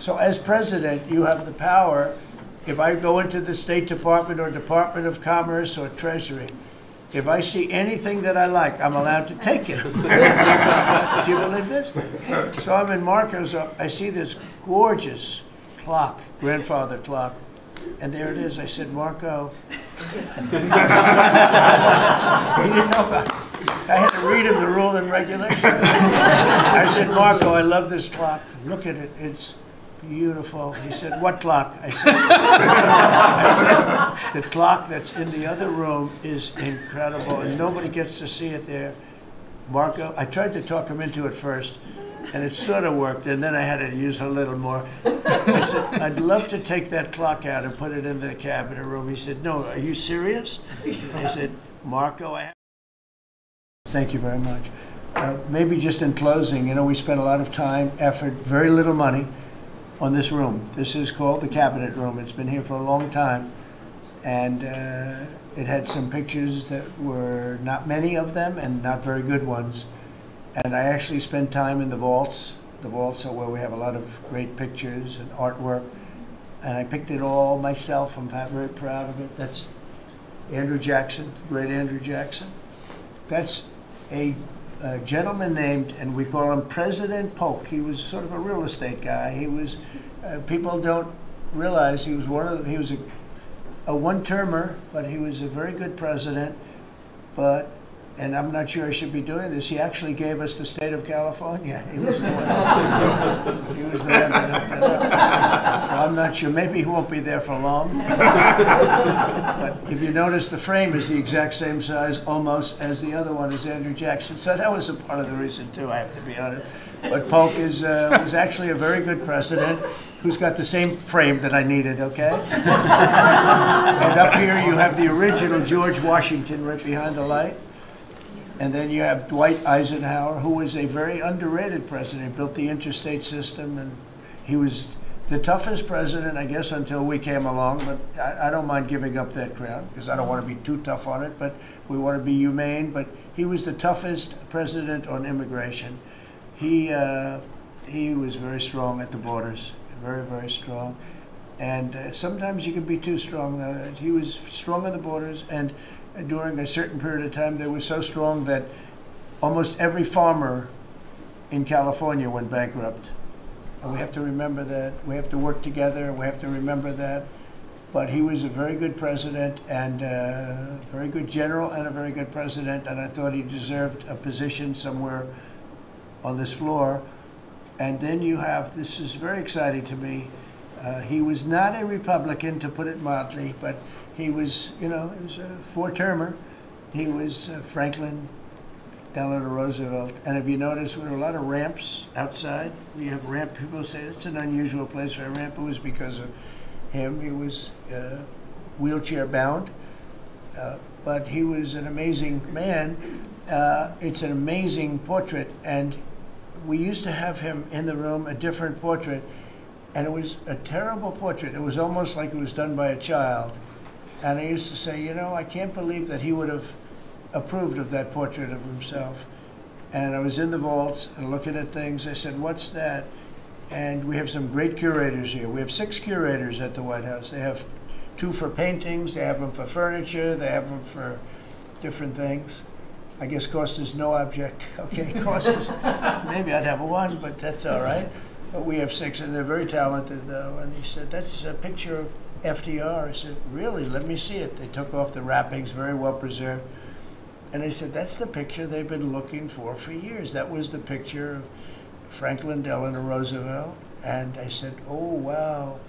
So as president, you have the power. If I go into the State Department or Department of Commerce or Treasury, if I see anything that I like, I'm allowed to take it. Do you believe this? So I'm in Marco's, I see this gorgeous clock, grandfather clock, and there it is. I said, Marco, he didn't know about it. I had to read him the rule and regulation. I said, Marco, I love this clock. Look at it. It's beautiful. He said, what clock? I said, the clock that's in the other room is incredible, and nobody gets to see it there. Marco, I tried to talk him into it first, and it sort of worked, and then I had to use a little more. I said, I'd love to take that clock out and put it in the cabinet room. He said, no, are you serious? I said, Marco, I have. Thank you very much. Maybe just in closing, you know, we spent a lot of time, effort, very little money on this room. This is called the Cabinet Room. It's been here for a long time, and it had some pictures that were not many of them and not very good ones. And I actually spent time in the vaults. The vaults are where we have a lot of great pictures and artwork, and I picked it all myself. I'm very proud of it. That's Andrew Jackson, the great Andrew Jackson. That's a gentleman named, and we call him President Polk. He was sort of a real estate guy. He was, people don't realize he was he was a one-termer, but he was a very good president. But, and I'm not sure I should be doing this, he actually gave us the state of California. He was the one, he was the one that hooked it up. So I'm not sure, maybe he won't be there for long. But if you notice, the frame is the exact same size almost as the other one is Andrew Jackson. So that was a part of the reason too, I have to be honest. But Polk is, was actually a very good president who's got the same frame that I needed, okay? And up here you have the original George Washington right behind the light. And then you have Dwight Eisenhower, who was a very underrated president. He built the interstate system, and he was the toughest president, I guess, until we came along. But I don't mind giving up that crown, because I don't want to be too tough on it, but we want to be humane. But he was the toughest president on immigration. He was very strong at the borders, very, very strong. And sometimes you can be too strong. He was strong on the borders, and during a certain period of time, they were so strong that almost every farmer in California went bankrupt. And we have to remember that. We have to work together. We have to remember that. But he was a very good president, and a very good general, and a very good president. And I thought he deserved a position somewhere on this floor. And then you have, this is very exciting to me, he was not a Republican, to put it mildly, but he was, you know, he was a four-termer. He was Franklin Delano Roosevelt. And if you notice, there were a lot of ramps outside. We have ramp, people say it's an unusual place for a ramp. It was because of him. He was wheelchair bound, but he was an amazing man. It's an amazing portrait, and we used to have him in the room, a different portrait, and it was a terrible portrait. It was almost like it was done by a child. And I used to say, you know, I can't believe that he would have approved of that portrait of himself. And I was in the vaults and looking at things. I said, what's that? And we have some great curators here. We have 6 curators at the White House. They have 2 for paintings, they have them for furniture, they have them for different things. I guess cost is no object. Okay, cost is, maybe I'd have 1, but that's all right. But we have 6, and they're very talented, though. And he said, that's a picture of FDR. I said, really? Let me see it. They took off the wrappings, very well preserved. And I said, that's the picture they've been looking for years. That was the picture of Franklin Delano Roosevelt. And I said, oh, wow.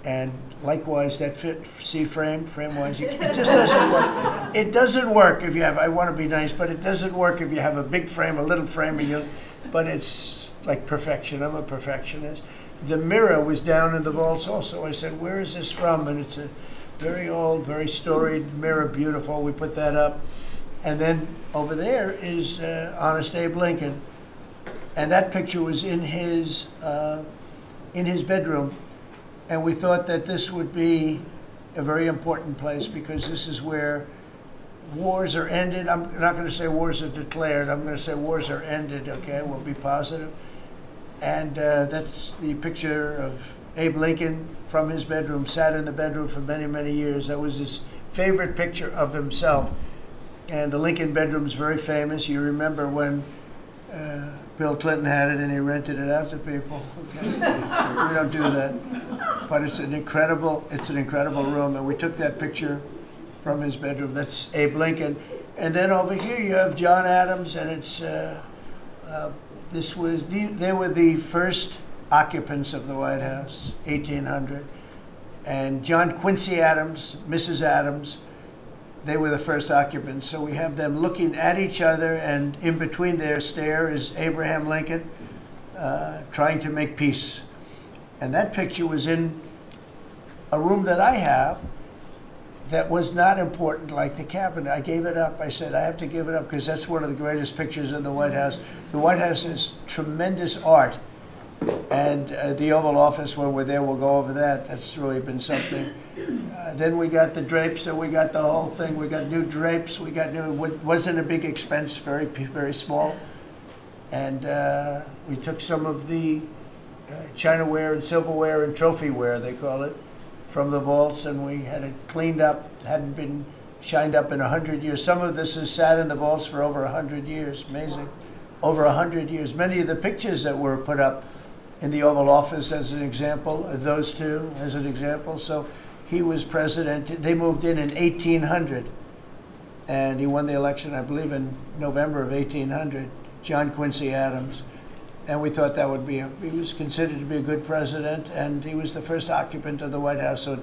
And likewise, that fit, see frame-wise, it just doesn't work. It doesn't work if you have, I want to be nice, but it doesn't work if you have a big frame, a little frame, and but it's like perfection. I'm a perfectionist. The mirror was down in the vaults also. I said, where is this from? And it's a very old, very storied mirror, beautiful. We put that up. And then over there is Honest Abe Lincoln. And that picture was in his bedroom. And we thought that this would be a very important place, because this is where wars are ended. I'm not going to say wars are declared. I'm going to say wars are ended, okay? We'll be positive. And that's the picture of Abe Lincoln from his bedroom, sat in the bedroom for many, many years. That was his favorite picture of himself. And the Lincoln bedroom's very famous. You remember when Bill Clinton had it and he rented it out to people. Okay. We don't do that. But it's an incredible room. And we took that picture from his bedroom. That's Abe Lincoln. And then over here you have John Adams, and it's they were the first occupants of the White House, 1800. And John Quincy Adams, Mrs. Adams, they were the first occupants. So we have them looking at each other, and in between their stare is Abraham Lincoln trying to make peace. And that picture was in a room that I have that was not important, like the cabinet. I gave it up. I said, I have to give it up because that's one of the greatest pictures in the White House. The White House is tremendous art. And the Oval Office, when we're there, we'll go over that. That's really been something. Then we got the drapes, so we got the whole thing. We got new drapes. We got new, wasn't a big expense, very, very small. And we took some of the chinaware and silverware and trophyware, they call it, from the vaults, and we had it cleaned up. Hadn't been shined up in 100 years. Some of this has sat in the vaults for over 100 years. Amazing. Over 100 years. Many of the pictures that were put up in the Oval Office, as an example, those two as an example. So he was president. They moved in 1800, and he won the election, I believe, in November of 1800, John Quincy Adams. And we thought that would be, he was considered to be a good president, and he was the first occupant of the White House, so it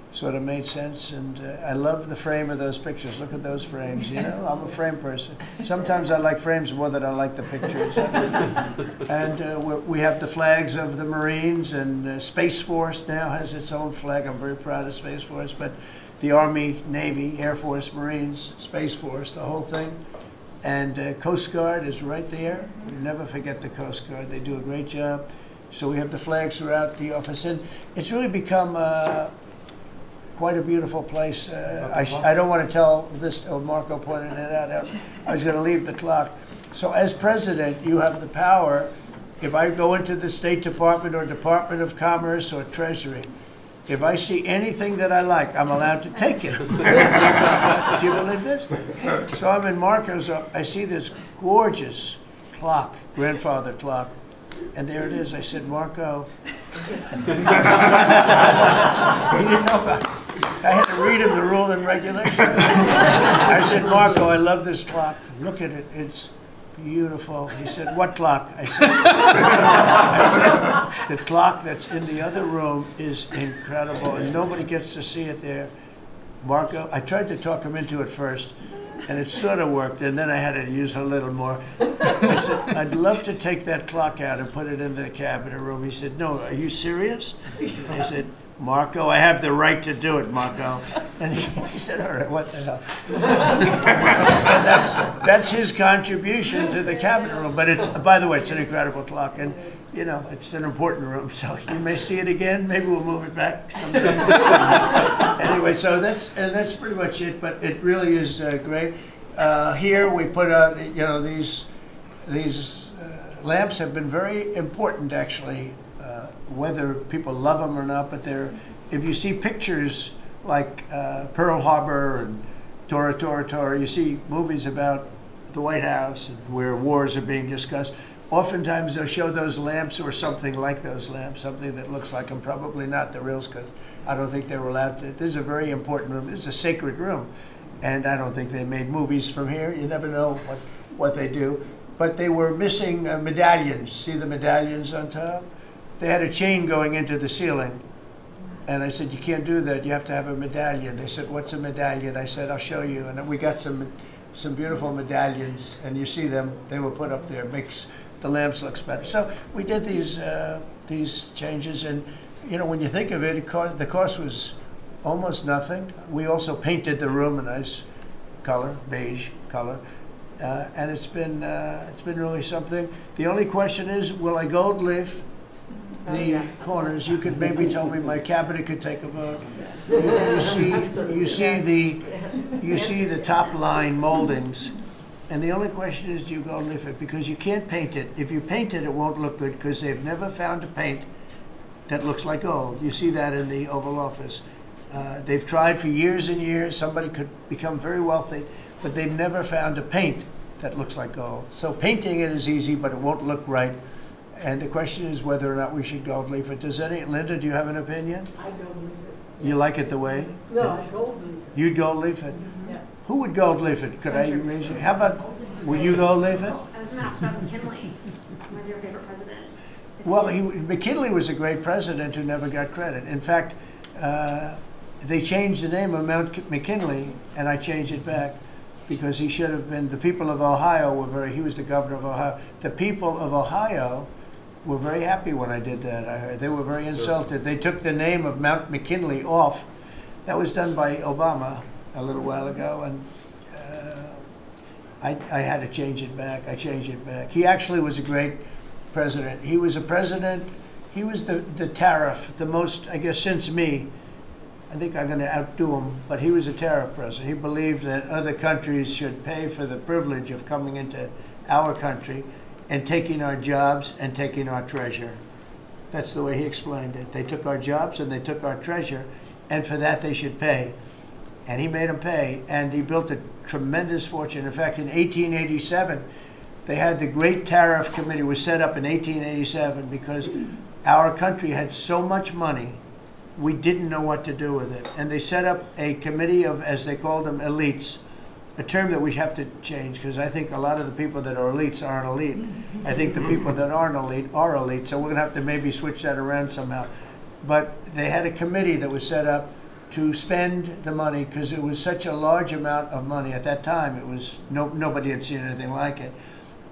sort of made sense. And I love the frame of those pictures. Look at those frames, you know? I'm a frame person. Sometimes I like frames more than I like the pictures. And we have the flags of the Marines, and Space Force now has its own flag. I'm very proud of Space Force, but the Army, Navy, Air Force, Marines, Space Force, the whole thing. And Coast Guard is right there. We never forget the Coast Guard. They do a great job. So we have the flags throughout the office. And it's really become quite a beautiful place. I don't want to tell this, Marco pointed it out. I was going to leave the clock. So as president, you have the power. If I go into the State Department or Department of Commerce or Treasury, if I see anything that I like, I'm allowed to take it. Do you believe this? So I'm in Marco's, I see this gorgeous clock, grandfather clock, and there it is. I said, Marco. He didn't know about it. I had to read him the rule and regulation. I said, Marco, I love this clock. Look at it. It's beautiful. He said, what clock? I said, the clock that's in the other room is incredible, and nobody gets to see it there. Marco, I tried to talk him into it first, and it sort of worked, and then I had to use a little more. I said, I'd love to take that clock out and put it in the cabinet room. He said, no, are you serious? I said, Marco, I have the right to do it, Marco. And he said, all right, what the hell? So that's his contribution to the cabinet room. But it's, by the way, it's an incredible clock. And, you know, it's an important room. So you may see it again. Maybe we'll move it back sometime. Anyway, so that's pretty much it. But it really is great. Here we put out, you know, these lamps have been very important, actually. Whether people love them or not, but if you see pictures like Pearl Harbor and Tora Tora Tora, you see movies about the White House and where wars are being discussed, oftentimes they'll show those lamps or something like those lamps, something that looks like them, probably not the reals, because I don't think they were allowed to. This is a very important room. This is a sacred room, and I don't think they made movies from here. You never know what they do. But they were missing medallions. See the medallions on top? They had a chain going into the ceiling. And I said, you can't do that. You have to have a medallion. They said, what's a medallion? I said, I'll show you. And we got some beautiful medallions. And you see them. They were put up there. Makes the lamps look better. So we did these changes. And, you know, when you think of it, the cost was almost nothing. We also painted the room a nice color, beige color. And it's been really something. The only question is, will I gold leaf the corners? You could maybe tell me my cabinet could take a vote. You see the top line moldings, And the only question is, do you gold leaf it? Because you can't paint it. If you paint it, it won't look good because they've never found a paint that looks like gold. You see that in the Oval Office. They've tried for years and years. Somebody could become very wealthy, but they've never found a paint that looks like gold. So painting it is easy, but it won't look right. And the question is whether or not we should gold leaf it. Linda, do you have an opinion? I gold leaf it. You like it the way? No, I gold leaf it. You'd gold leaf it? Yeah. Who would gold leaf it? Could I raise you? How about, would you gold leaf it? I was going to ask about McKinley, one of your favorite presidents. Well, McKinley was a great president who never got credit. In fact, they changed the name of Mount McKinley, and I changed it back because he should have been, the people of Ohio were he was the governor of Ohio. The people of Ohio were very happy when I did that, I heard. They were very insulted. They took the name of Mount McKinley off. That was done by Obama a little while ago, and I had to change it back. I changed it back. He actually was a great president. He was a president, he was the tariff, the most, I guess, since me. I think I'm going to outdo him, but he was a tariff president. He believed that other countries should pay for the privilege of coming into our country and taking our jobs and taking our treasure. That's the way he explained it. They took our jobs and they took our treasure, and for that they should pay. And he made them pay, and he built a tremendous fortune. In fact, in 1887, they had the Great Tariff Committee was set up in 1887 because our country had so much money, we didn't know what to do with it. And they set up a committee of, as they called them, elites, a term that we have to change because I think a lot of the people that are elites aren't elite. I think the people that aren't elite are elite, so we're going to have to maybe switch that around somehow. But they had a committee that was set up to spend the money because it was such a large amount of money. At that time, it was nobody had seen anything like it.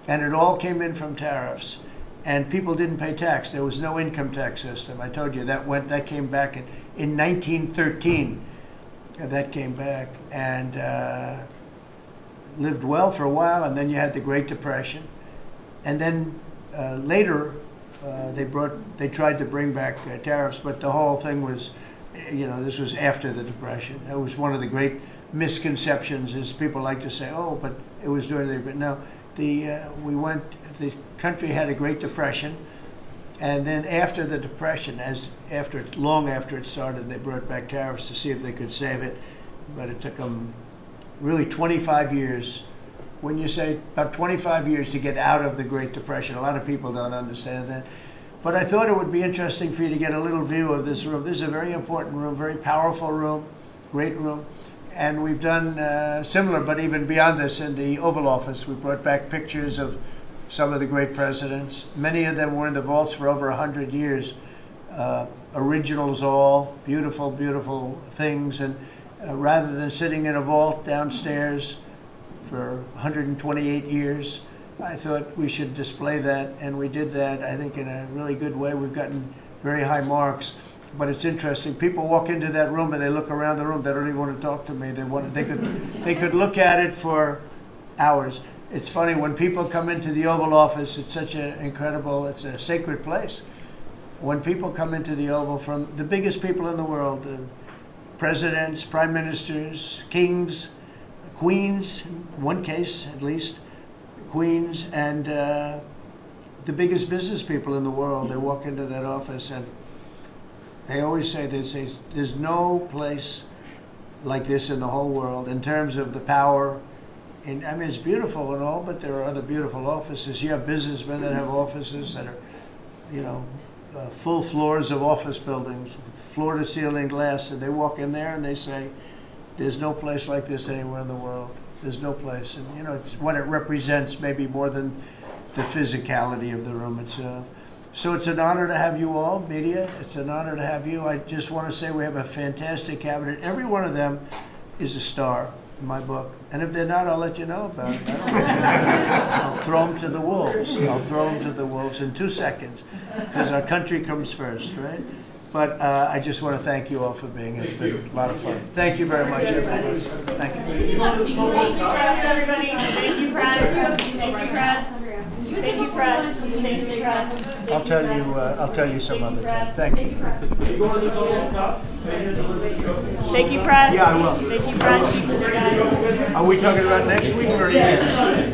And it all came in from tariffs. And people didn't pay tax. There was no income tax system. I told you that came back in 1913. That came back and lived well for a while. And then you had the Great Depression. And then later, they tried to bring back tariffs, but the whole thing was, this was after the Depression. It was one of the great misconceptions, is people like to say, oh, but it was during the, but no. The country had a Great Depression, and then after the Depression, long after it started, they brought back tariffs to see if they could save it, but it took them really 25 years. When you say about 25 years to get out of the Great Depression, a lot of people don't understand that. But I thought it would be interesting for you to get a little view of this room. This is a very important room, very powerful room, great room. And we've done similar, but even beyond this, in the Oval Office. We brought back pictures of some of the great presidents. Many of them were in the vaults for over 100 years. Originals all, beautiful, beautiful things. And rather than sitting in a vault downstairs for 128 years, I thought we should display that. And we did that, I think, in a really good way. We've gotten very high marks. But it's interesting. People walk into that room and they look around the room. They don't even want to talk to me. They could look at it for hours. It's funny when people come into the Oval Office. It's such an incredible. It's a sacred place. When people come into the Oval from the biggest people in the world, presidents, prime ministers, kings, queens, in one case at least, queens, and the biggest business people in the world. They walk into that office and. They always say, there's no place like this in the whole world in terms of the power. I mean, it's beautiful and all, but there are other beautiful offices. You have businessmen that have offices that are, full floors of office buildings, with floor-to-ceiling glass, and they walk in there and they say, there's no place like this anywhere in the world. There's no place. And, it's what it represents maybe more than the physicality of the room itself. So it's an honor to have you all, media. It's an honor to have you. I just want to say we have a fantastic cabinet. Every one of them is a star in my book. And if they're not, I'll let you know about it. I'll throw them to the wolves. I'll throw them to the wolves in 2 seconds because our country comes first, right? But I just want to thank you all for being here. It's been a lot of fun. Thank you very much, everybody. Thank you. Thank you, press, everybody. Thank you, press. Thank you, press. Thank you, press. Thank you, press. I'll tell you some other time. Thank you. Thank you, press. Yeah, I will. Thank you, press. Keep it, guys. Are we talking about next week or yes?